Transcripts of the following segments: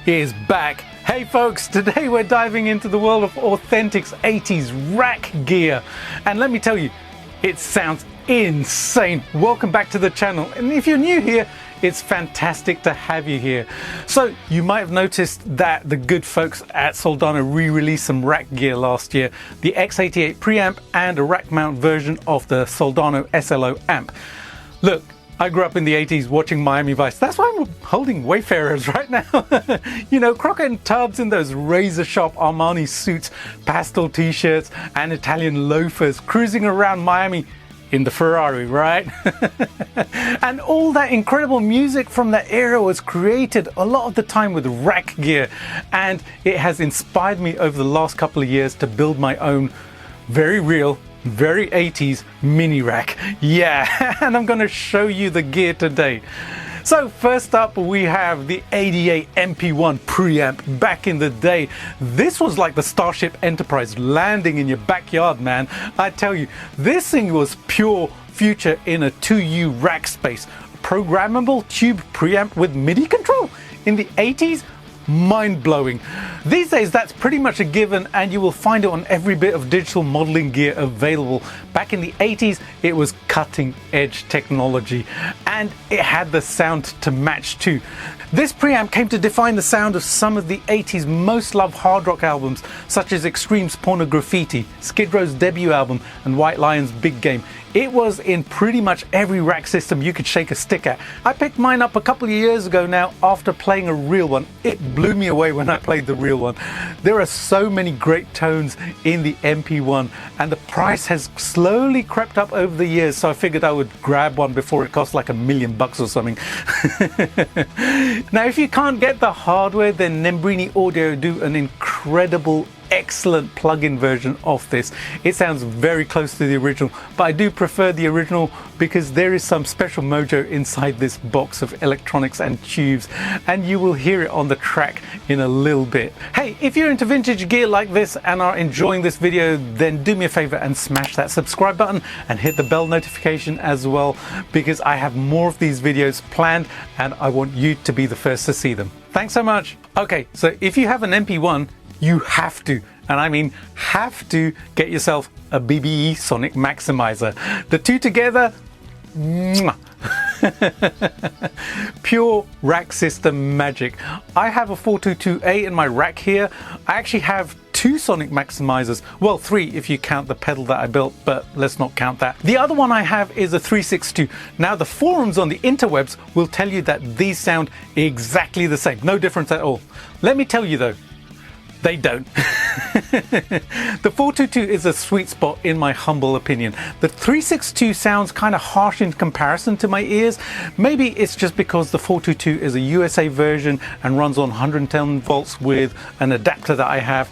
is back. Hey folks, today we're diving into the world of authentic 80s rack gear. And let me tell you, it sounds insane. Welcome back to the channel. And if you're new here, it's fantastic to have you here. So you might have noticed that the good folks at Soldano re-released some rack gear last year, the X88 preamp and a rack mount version of the Soldano SLO amp. Look, I grew up in the 80s watching Miami Vice. That's why I'm holding Wayfarers right now. You know, Crockett and Tubbs in those razor sharp Armani suits, pastel t-shirts and Italian loafers cruising around Miami in the Ferrari, right? And all that incredible music from that era was created a lot of the time with rack gear. And it has inspired me over the last couple of years to build my own very real, very 80s mini rack. Yeah, and I'm going to show you the gear today. So first up we have the 88 MP1 Preamp. Back in the day, this was like the Starship Enterprise landing in your backyard, man. I tell you, this thing was pure future in a 2U rack space. Programmable tube preamp with MIDI control in the 80s? Mind-blowing. These days that's pretty much a given, and you will find it on every bit of digital modeling gear available. Back in the 80s it was cutting edge technology, and it had the sound to match too. This preamp came to define the sound of some of the 80s most loved hard rock albums, such as Extreme's Pornograffiti, Skid Row's debut album and White Lion's Big Game. It was in pretty much every rack system you could shake a stick at. I picked mine up a couple of years ago now after playing a real one. It blew me away when I played the real one. There are so many great tones in the MP1, and the price has slowly crept up over the years, so I figured I would grab one before it cost like $1 million or something. Now if you can't get the hardware, then Nembrini Audio do an incredible, excellent plug-in version of this. It sounds very close to the original, but I do prefer the original because there is some special mojo inside this box of electronics and tubes, and you will hear it on the track in a little bit. Hey, if you're into vintage gear like this and are enjoying this video, then do me a favor and smash that subscribe button and hit the bell notification as well, because I have more of these videos planned and I want you to be the first to see them. Thanks so much. Okay, so if you have an MP1, you have to, and I mean have to, get yourself a BBE Sonic Maximizer. The two together, mwah. Pure rack system magic. I have a 4228 in my rack here. I actually have two Sonic Maximizers, well 3 if you count the pedal that I built, but let's not count that. The other one I have is a 362. Now the forums on the interwebs will tell you that these sound exactly the same, no difference at all. Let me tell you though, they don't. The 422 is a sweet spot in my humble opinion. The 362 sounds kind of harsh in comparison to my ears. Maybe it's just because the 422 is a USA version and runs on 110 volts with an adapter that I have.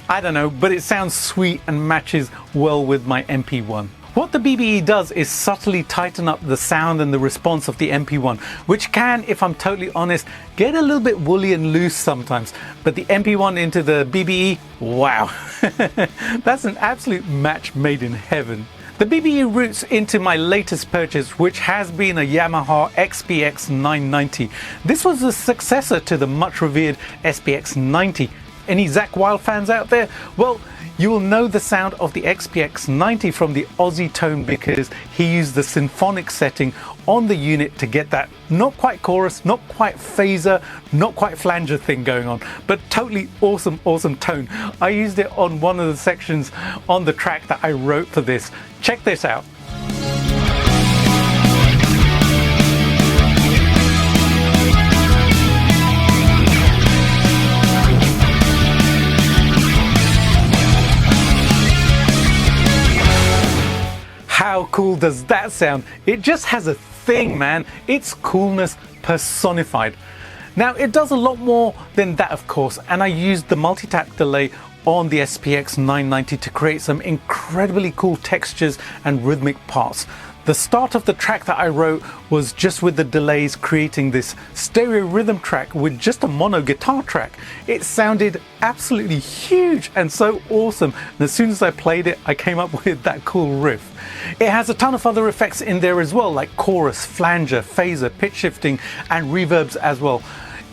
I don't know, but it sounds sweet and matches well with my MP1. What the BBE does is subtly tighten up the sound and the response of the MP1, which can, if I'm totally honest, get a little bit woolly and loose sometimes. But the MP1 into the BBE, wow, that's an absolute match made in heaven. The BBE roots into my latest purchase, which has been a Yamaha SPX990. This was the successor to the much revered SPX990. Any Zakk Wylde fans out there? Well, you will know the sound of the SPX990 from the Aussie tone because he used the symphonic setting on the unit to get that not quite chorus, not quite phaser, not quite flanger thing going on, but totally awesome tone. I used it on one of the sections on the track that I wrote for this. Check this out. How cool does that sound? It just has a thing, man. It's coolness personified. Now it does a lot more than that, of course, and I used the multi-tap delay on the SPX990 to create some incredibly cool textures and rhythmic parts. The start of the track that I wrote was just with the delays creating this stereo rhythm track with just a mono guitar track. It sounded absolutely huge and so awesome, and as soon as I played it I came up with that cool riff. It has a ton of other effects in there as well, like chorus, flanger, phaser, pitch shifting and reverbs as well.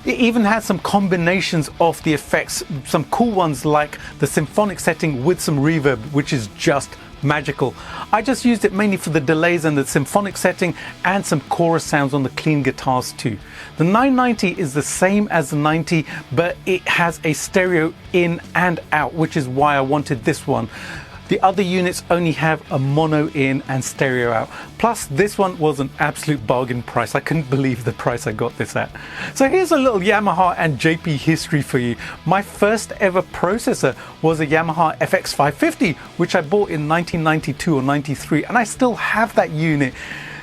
It even has some combinations of the effects, some cool ones like the symphonic setting with some reverb, which is just magical. I just used it mainly for the delays and the symphonic setting and some chorus sounds on the clean guitars too. The 990 is the same as the 90, but it has a stereo in and out, which is why I wanted this one. The other units only have a mono in and stereo out. Plus this one was an absolute bargain price. I couldn't believe the price I got this at. So here's a little Yamaha and JP history for you. My first ever processor was a Yamaha FX550, which I bought in 1992 or 93, and I still have that unit.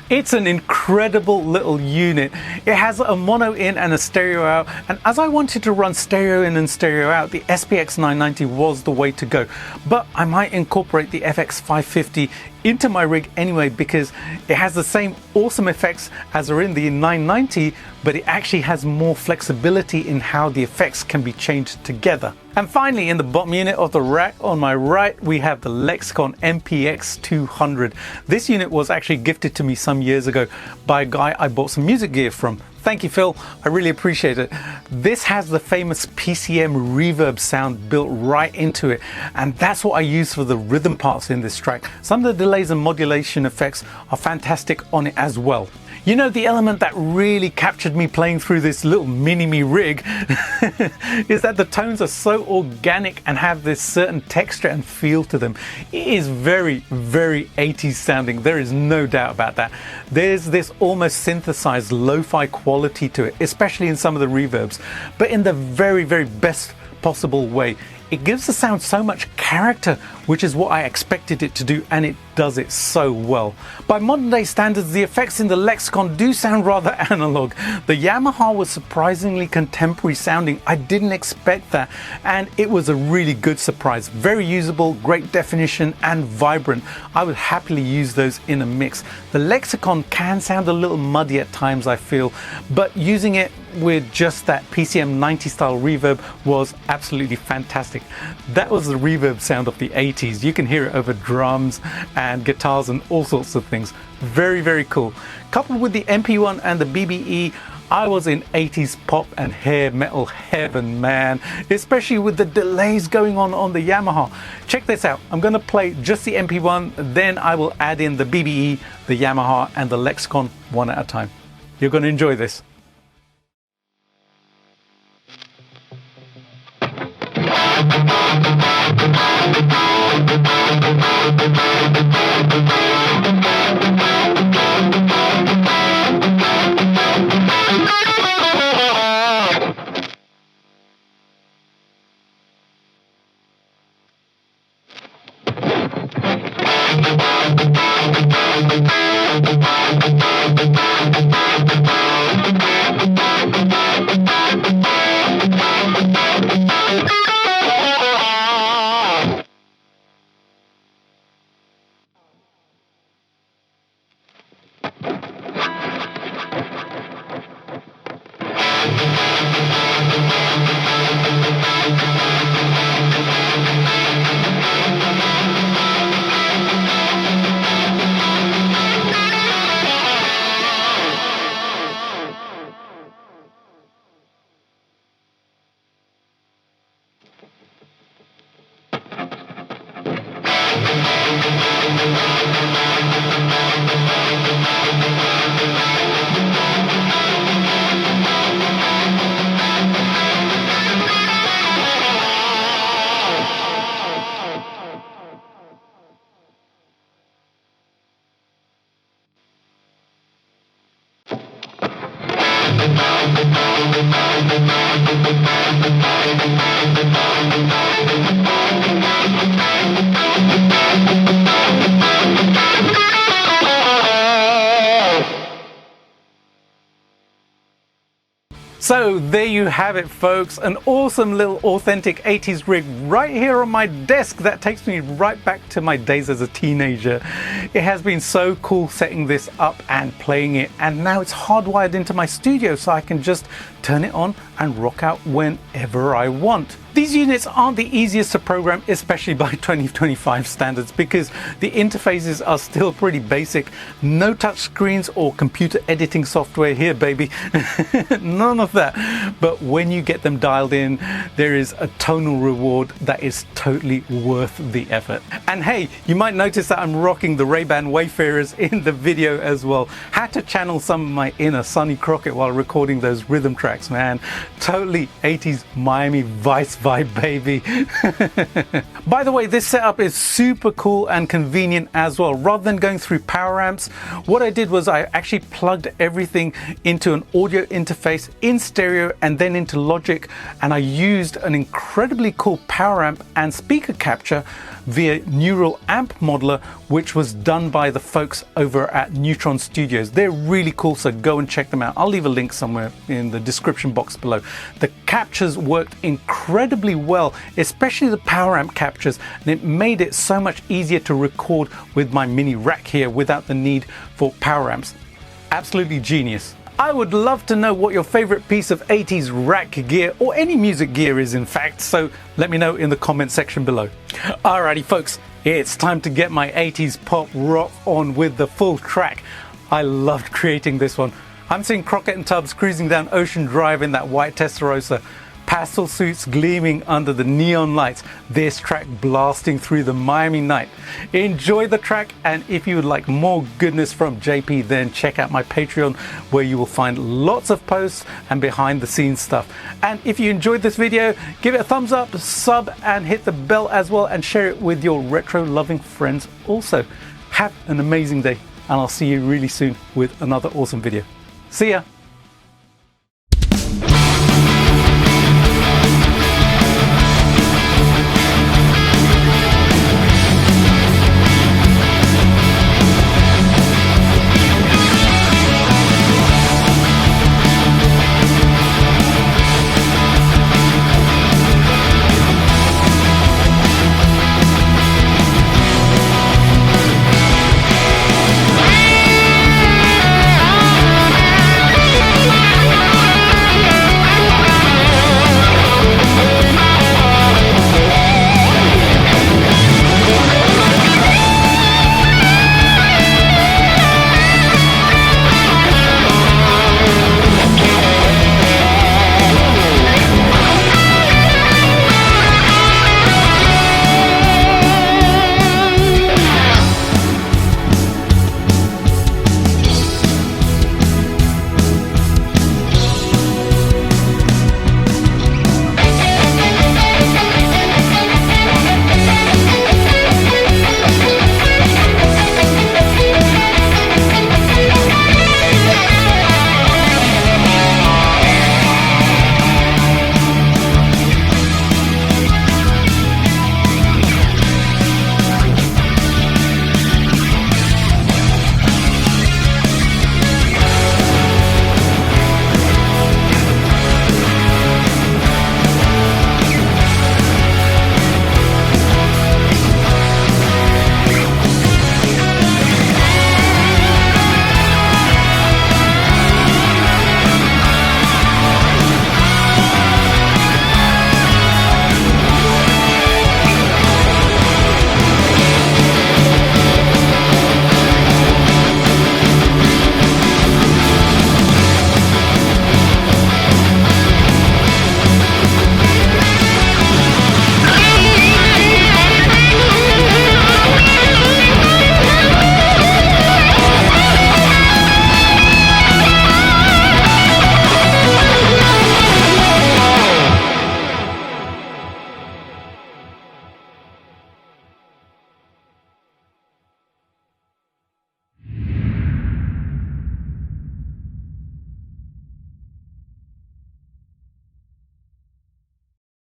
It's an incredible little unit. It has a mono in and a stereo out, and as I wanted to run stereo in and stereo out, the SPX990 was the way to go. But I might incorporate the FX550 into my rig anyway, because it has the same awesome effects as are in the 990, but it actually has more flexibility in how the effects can be changed together. And finally, in the bottom unit of the rack on my right, we have the Lexicon MPX200. This unit was actually gifted to me some years ago by a guy I bought some music gear from. Thank you, Phil. I really appreciate it. This has the famous PCM reverb sound built right into it, and that's what I use for the rhythm parts in this track. Some of the delays and modulation effects are fantastic on it as well. You know, the element that really captured me playing through this little mini-me rig is that the tones are so organic and have this certain texture and feel to them. It is very, very 80s sounding. There is no doubt about that. There's this almost synthesized lo-fi quality to it, especially in some of the reverbs, but in the very, very best possible way. It gives the sound so much character, which is what I expected it to do, and it does it so well. By modern day standards, the effects in the Lexicon do sound rather analog. The Yamaha was surprisingly contemporary sounding. I didn't expect that, and it was a really good surprise. Very usable, great definition, and vibrant. I would happily use those in a mix. The Lexicon can sound a little muddy at times, I feel, but using it with just that PCM 90 style reverb was absolutely fantastic. That was the reverb sound of the 80s. You can hear it over drums and guitars and all sorts of things. Very, very cool. Coupled with the MP1 and the BBE, I was in 80s pop and hair metal heaven, man, especially with the delays going on the Yamaha. Check this out. I'm going to play just the MP1, then I will add in the BBE, the Yamaha, and the Lexicon one at a time. You're going to enjoy this. So there you have it, folks, an awesome little authentic 80s rig right here on my desk that takes me right back to my days as a teenager. It has been so cool setting this up and playing it, and now it's hardwired into my studio so I can just turn it on and rock out whenever I want. These units aren't the easiest to program, especially by 2025 standards, because the interfaces are still pretty basic. No touch screens or computer editing software here, baby. None of that. But when you get them dialed in, there is a tonal reward that is totally worth the effort. And hey, you might notice that I'm rocking the Ray-Ban Wayfarers in the video as well. Had to channel some of my inner Sonny Crockett while recording those rhythm tracks, man. Totally 80s Miami Vice vibe, baby. By the way, this setup is super cool and convenient as well. Rather than going through power amps, what I did was I actually plugged everything into an audio interface in stereo and then into Logic, and I used an incredibly cool power amp and speaker capture via Neural Amp Modeler, which was done by the folks over at Neutron Studios. They're really cool, so go and check them out. I'll leave a link somewhere in the description box below. The captures worked incredibly well, especially the power amp captures, and it made it so much easier to record with my mini rack here without the need for power amps. Absolutely genius. I would love to know what your favorite piece of 80s rack gear or any music gear is, in fact, so let me know in the comment section below. Alrighty folks, it's time to get my 80s pop rock on with the full track. I loved creating this one. I'm seeing Crockett and Tubbs cruising down Ocean Drive in that white Testarossa. Pastel suits gleaming under the neon lights, this track blasting through the Miami night. Enjoy the track, and if you would like more goodness from JP, then check out my Patreon, where you will find lots of posts and behind the scenes stuff. And if you enjoyed this video, give it a thumbs up, sub, and hit the bell as well, and share it with your retro loving friends also. Have an amazing day, and I'll see you really soon with another awesome video. See ya!